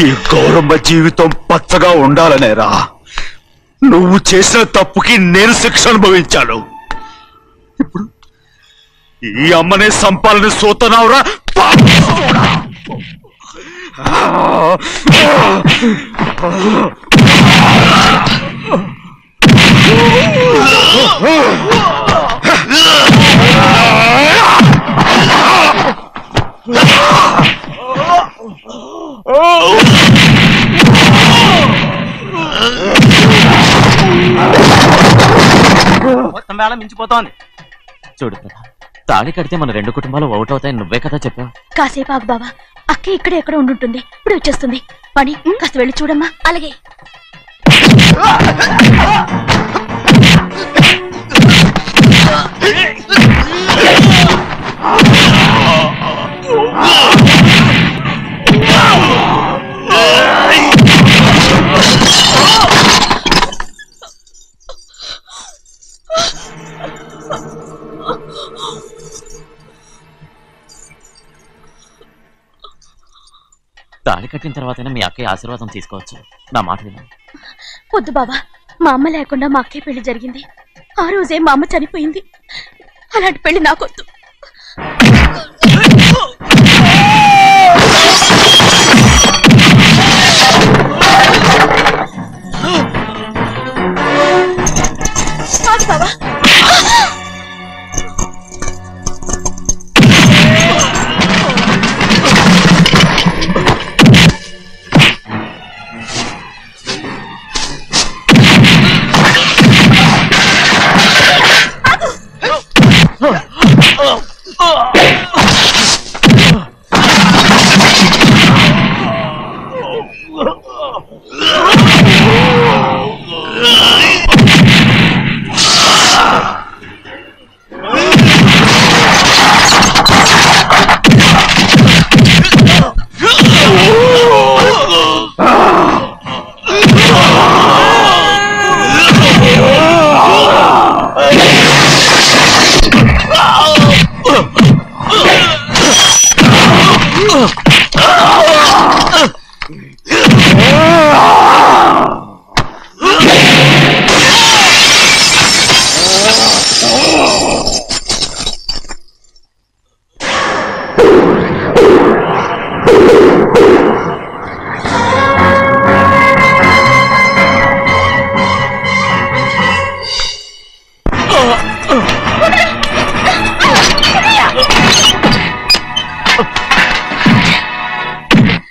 ఈ గౌరమ్మ జీవితం పచ్చగా ఉండాలనేరా నువ్వు చేసిన తప్పుకి నేను శిక్ష అనుభవించాను. ఇప్పుడు ఈ అమ్మనే సంపాలని సోతనావురా. మొత్తం వేళ మించిపోతోంది. చూడు తాళి కడితే మన రెండు కుటుంబాలు అవుట్ అవుతాయని నువ్వే కదా చెప్పావు. కాసేపు ఆగు బావా, అక్క ఇక్కడే ఎక్కడ ఉండుంటుంది, ఇప్పుడు వచ్చేస్తుంది. పని కాస్త వెళ్ళి చూడమ్మా. అలాగే. తాళి కట్టిన తర్వాతైనా మీ అక్కయ్య ఆశీర్వాదం తీసుకోవచ్చు. నా మాట విను. వద్దు బావా, మా అమ్మ లేకుండా మా అక్కయ్య పెళ్లి జరిగింది. ఆ రోజే మా అమ్మ చనిపోయింది. అలాంటి పెళ్లి నాకొద్దు. బావా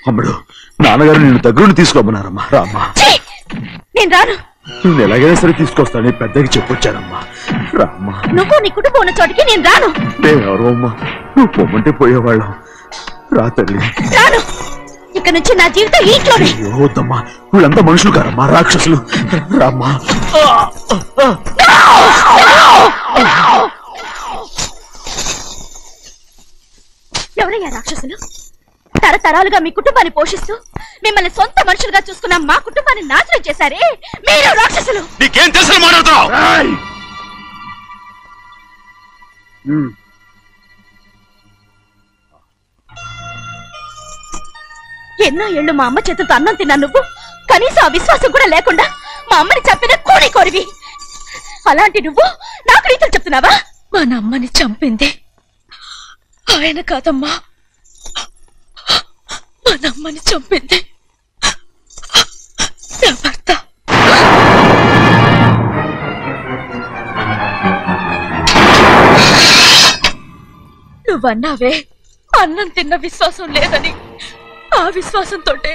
అమ్ముడు, నాన్నగారు నిన్ను దగ్గరుండి తీసుకోమన్నారమ్మా. రామ్మా. నేను రాను. నువ్వు ఎలాగైనా సరే తీసుకొస్తాను, పెద్దకి చెప్పొచ్చానమ్మా. రామ్మా. నువ్వు నీ కుటుంబం ఉన్న చోటికి నేను రాను. ఎవరో అమ్మా, నువ్వు పొమ్మంటే పోయేవాళ్ళం. రా తల్లి. రాను. ఇక నుంచి నా జీవితం ఇంట్లోనే. వద్దమ్మా, వీళ్ళంతా మనుషులు కారమ్మా, రాక్షసులు. రామ్మా. ఎవరయ్యా రాక్షసులు? తరతరాలుగా మీ కుటుంబాన్ని పోషిస్తూ మిమ్మల్ని సొంత మనుషులుగా చూసుకున్న మా కుటుంబాన్ని నాశనం చేశారే మీరు రాక్షసులు. నీకేం తెలుసు మాట్లాడుతున్నావు? ఎన్నో ఏళ్ళు మా అమ్మ చేతులతో అన్నం తిన్నా నువ్వు కనీసం ఆ విశ్వాసం కూడా లేకుండా మా అమ్మని చంపిన కోడి కోరివి. అలాంటి నువ్వు నాకు రీతులు చెప్తున్నావా? మా అమ్మని చంపింది ఆయన కాదమ్మా, మా అమ్మని చంపింది నా భర్త. నువ్వన్నావే అన్నం తిన్న విశ్వాసం లేదని. ఆ విశ్వాసంతోటే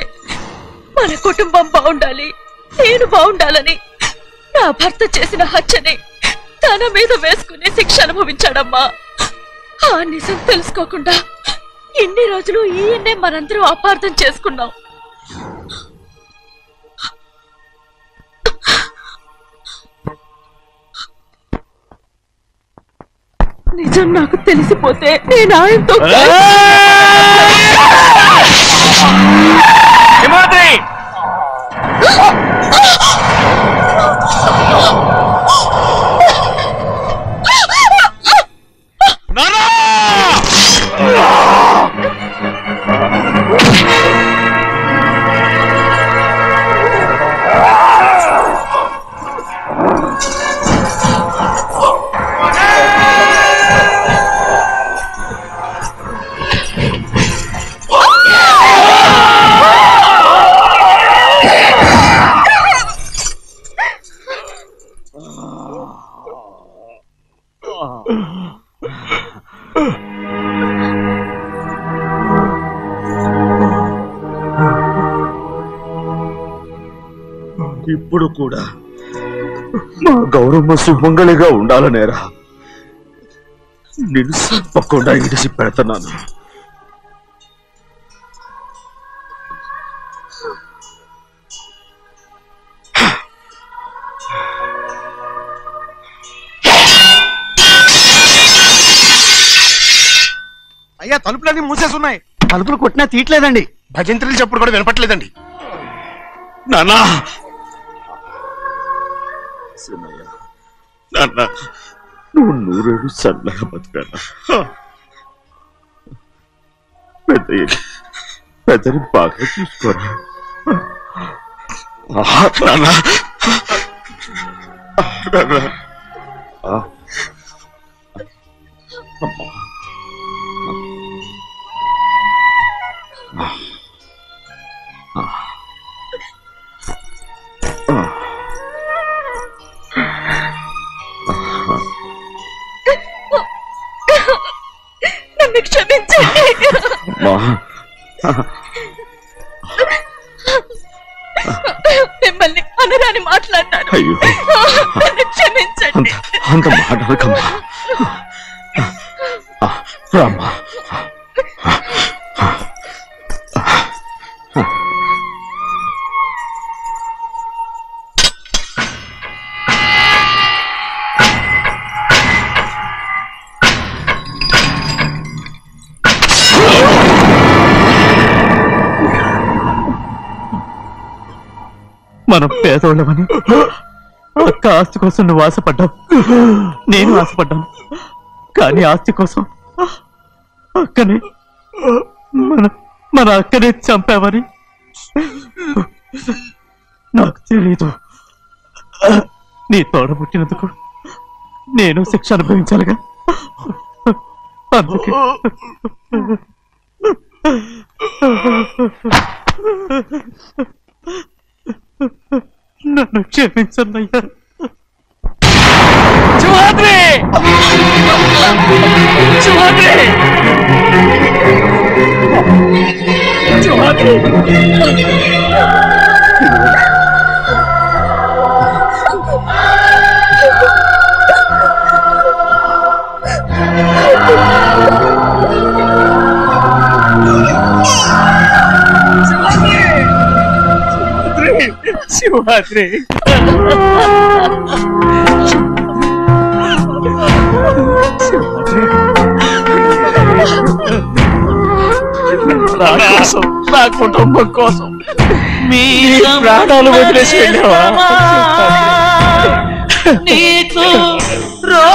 మన కుటుంబం బాగుండాలి, నేను బాగుండాలని నా భర్త చేసిన హత్యని తన మీద వేసుకుని శిక్ష అనుభవించాడమ్మా. ఆ నిజం తెలుసుకోకుండా ఇన్ని రోజులు ఈయన్నే మనందరూ అపార్థం చేసుకున్నాం. నిజం నాకు తెలిసిపోతే నేను ఆయనతో ఇప్పుడు కూడా మా గౌరమ్మ సుమంగళిగా ఉండాలనేరా నేను తప్పకుండా ఇడిసి పెడుతున్నాను. అయ్యా తలుపులన్నీ మూసేస్తున్నాయి. తలుపులు కొట్టినా తీయట్లేదండి. భజంత్రులు చెప్పుడు కూడా వినపట్లేదండి. నాన్న నాన్న నువ్వు 100 ఏళ్ళు చల్లగా బతుకన్నా. పెద్దని బాగా చూసుకోరా నాన్న. నన్ను క్షమించండి. మిమ్మల్ని అనరాని మాట్లాడినాను. అయ్యో నన్ను క్షమించండి. అంత మాట్లాడకమ్మా. రామ్మా. మనం పేదోళ్ళమని అక్క ఆస్తి కోసం నువ్వు ఆశపడ్డావు, నేను ఆశపడ్డాను. కానీ ఆస్తి కోసం అక్కనే మన అక్కనే చంపావని నాకు తెలీదు. నీ తోడ పుట్టినందుకు నేను శిక్ష అనుభవించాలిగా. అందుకే నన్ను క్షమించన్నయ్యా. శివాద్రి శివాద్రి శివాద్రి శివాద్రి నా కుటుంబం కోసం మీ ప్రాణాలు వదిలేసి వెళ్ళావా?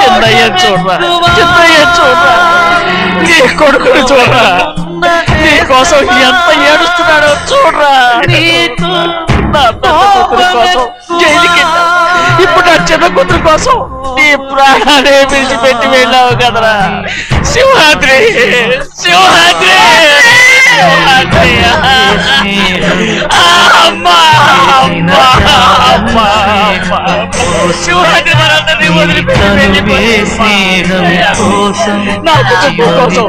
చిన్నయ్య చూడరా, చిన్నయ్య చూడరా, నీ కొడుకుని చూడరా, నీ కోసం ఎంత ఏడుస్తున్నాడో చూడరా. నా పెద్ద కూతురు కోసం జైలుకి ఇప్పుడు నా చిన్న కూతురు కోసం నీ ప్రాణాలే విడిచిపెట్టి వెళ్ళావు కదరా. శివాద్రి శివాద్రి అమ్మా అమ్మా అమ్మా శివాద్రి మనందరినీ వదిలిపెట్టి నా కుటుంబం కోసం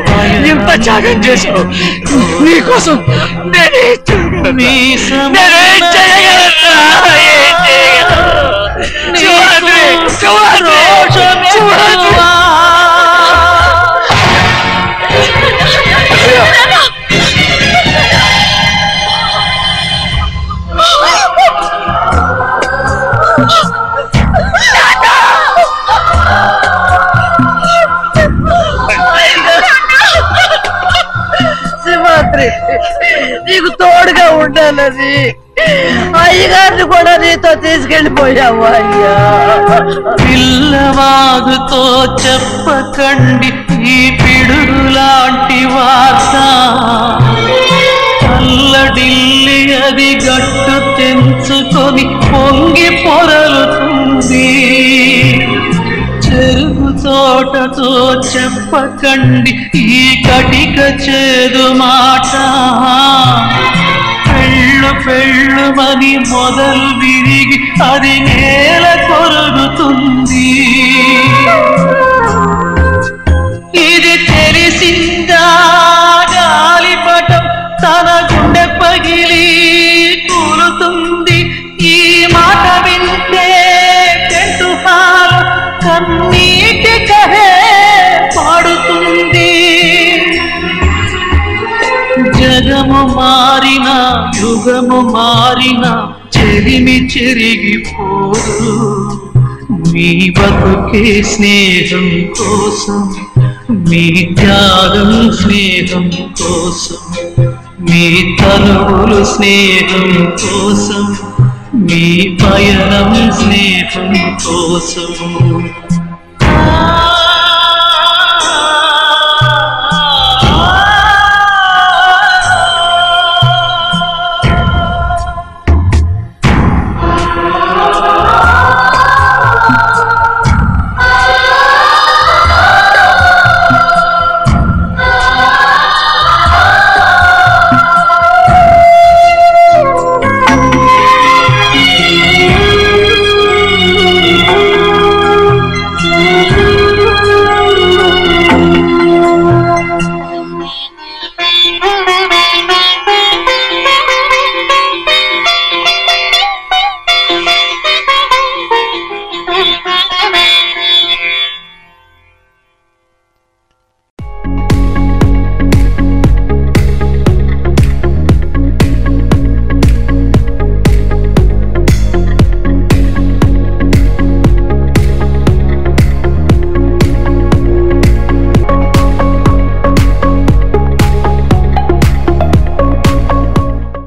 ఇంత త్యాగం చేశావు. నీ కోసం నేనేం చేయగలరా? శివాద్రి శివాద్రి శివాద్రి శివాద్రి నీకు తోడుగా ఉండాలని అయ్యగారిని కూడా నీతో తీసుకెళ్ళిపోయావు. అయ్యా పిల్లవాగుతో చెప్పకండి ఈ పిడుగు లాంటి వార్త, చల్లడిల్లి అది గట్టు తెంచుకొని పొంగి పొరలుతుంది. చెరుకు తోటతో చెప్పకండి ఈ కటిక చేదు మాట, పెళ్ళు పెళ్ళుమని మొదలు విరిగి అది నేల కొరుగుతుంది. ఇది తెలిసిందా గాలిపటం తన గుండె పగిలి కూలుతుంది. ఈ మాట జగము మారిన యుగము మారిన చెరిమి చెరిగిపోదు మీ బతుకే స్నేహం కోసం మీ త్యాగం స్నేహం కోసం మీ తనువులు స్నేహం కోసం మీ పయనం స్నేహం కోసం